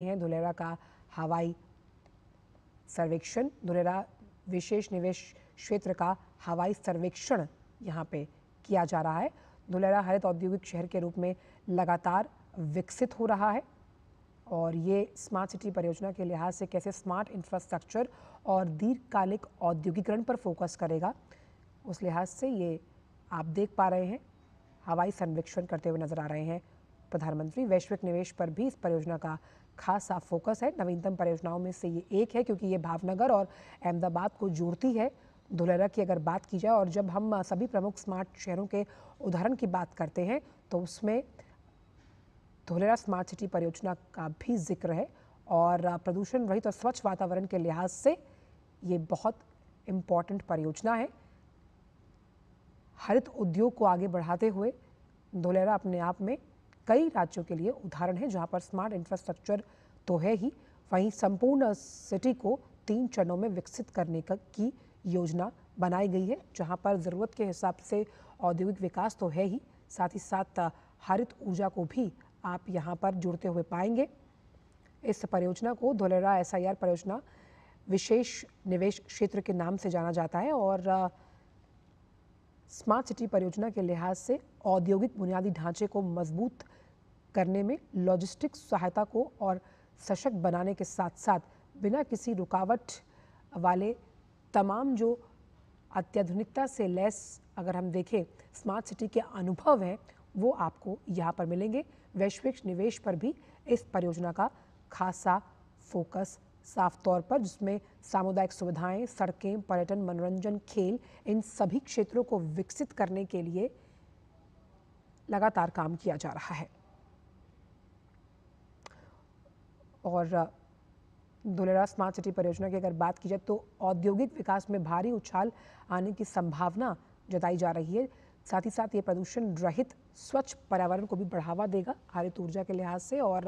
हैं धुलेरा का हवाई सर्वेक्षण। धुलेरा विशेष निवेश क्षेत्र का हवाई सर्वेक्षण यहाँ पे किया जा रहा है। धुलेरा हरित औद्योगिक शहर के रूप में लगातार विकसित हो रहा है और ये स्मार्ट सिटी परियोजना के लिहाज से कैसे स्मार्ट इंफ्रास्ट्रक्चर और दीर्घकालिक औद्योगिकरण पर फोकस करेगा, उस लिहाज से ये आप देख पा रहे हैं हवाई सर्वेक्षण करते हुए नजर आ रहे हैं प्रधानमंत्री। वैश्विक निवेश पर भी इस परियोजना का खासा फोकस है। नवीनतम परियोजनाओं में से ये एक है क्योंकि ये भावनगर और अहमदाबाद को जोड़ती है। धुलेरा की अगर बात की जाए और जब हम सभी प्रमुख स्मार्ट शहरों के उदाहरण की बात करते हैं तो उसमें धुलेरा स्मार्ट सिटी परियोजना का भी जिक्र है और प्रदूषण रहित और स्वच्छ वातावरण के लिहाज से ये बहुत इम्पॉर्टेंट परियोजना है। हरित उद्योग को आगे बढ़ाते हुए धुलेरा अपने आप में कई राज्यों के लिए उदाहरण है जहां पर स्मार्ट इंफ्रास्ट्रक्चर तो है ही, वहीं संपूर्ण सिटी को 3 चरणों में विकसित करने की योजना बनाई गई है जहां पर ज़रूरत के हिसाब से औद्योगिक विकास तो है ही, साथ ही साथ हरित ऊर्जा को भी आप यहां पर जुड़ते हुए पाएंगे। इस परियोजना को धुलेरा SIR परियोजना विशेष निवेश क्षेत्र के नाम से जाना जाता है और स्मार्ट सिटी परियोजना के लिहाज से औद्योगिक बुनियादी ढांचे को मजबूत करने में लॉजिस्टिक्स सहायता को और सशक्त बनाने के साथ साथ बिना किसी रुकावट वाले तमाम जो अत्याधुनिकता से लैस अगर हम देखें स्मार्ट सिटी के अनुभव हैं वो आपको यहाँ पर मिलेंगे। वैश्विक निवेश पर भी इस परियोजना का खासा फोकस साफ तौर पर, जिसमें सामुदायिक सुविधाएं, सड़कें, पर्यटन, मनोरंजन, खेल, इन सभी क्षेत्रों को विकसित करने के लिए लगातार काम किया जा रहा है। और धुलेरा स्मार्ट सिटी परियोजना की अगर बात की जाए तो औद्योगिक विकास में भारी उछाल आने की संभावना जताई जा रही है। साथ ही साथ ये प्रदूषण रहित स्वच्छ पर्यावरण को भी बढ़ावा देगा हरित ऊर्जा के लिहाज से और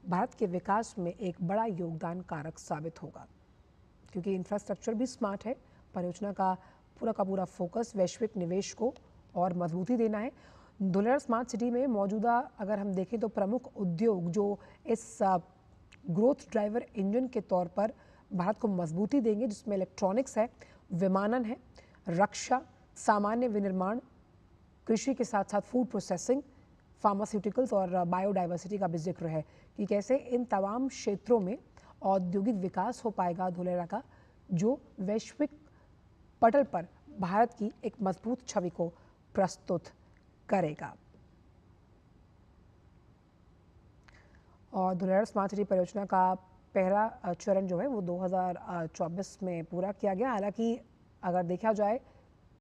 भारत के विकास में एक बड़ा योगदान कारक साबित होगा क्योंकि इंफ्रास्ट्रक्चर भी स्मार्ट है। परियोजना का पूरा फोकस वैश्विक निवेश को और मजबूती देना है। धुलेरा स्मार्ट सिटी में मौजूदा अगर हम देखें तो प्रमुख उद्योग जो इस ग्रोथ ड्राइवर इंजन के तौर पर भारत को मजबूती देंगे, जिसमें इलेक्ट्रॉनिक्स है, विमानन है, रक्षा, सामान्य विनिर्माण, कृषि के साथ साथ फूड प्रोसेसिंग, फार्मास्यूटिकल्स और बायोडाइवर्सिटी का भी जिक्र है कि कैसे इन तमाम क्षेत्रों में औद्योगिक विकास हो पाएगा धुलेरा का, जो वैश्विक पटल पर भारत की एक मजबूत छवि को प्रस्तुत करेगा। और धुलेरा स्मार्ट सिटी परियोजना का पहला चरण जो है वो 2024 में पूरा किया गया। हालांकि अगर देखा जाए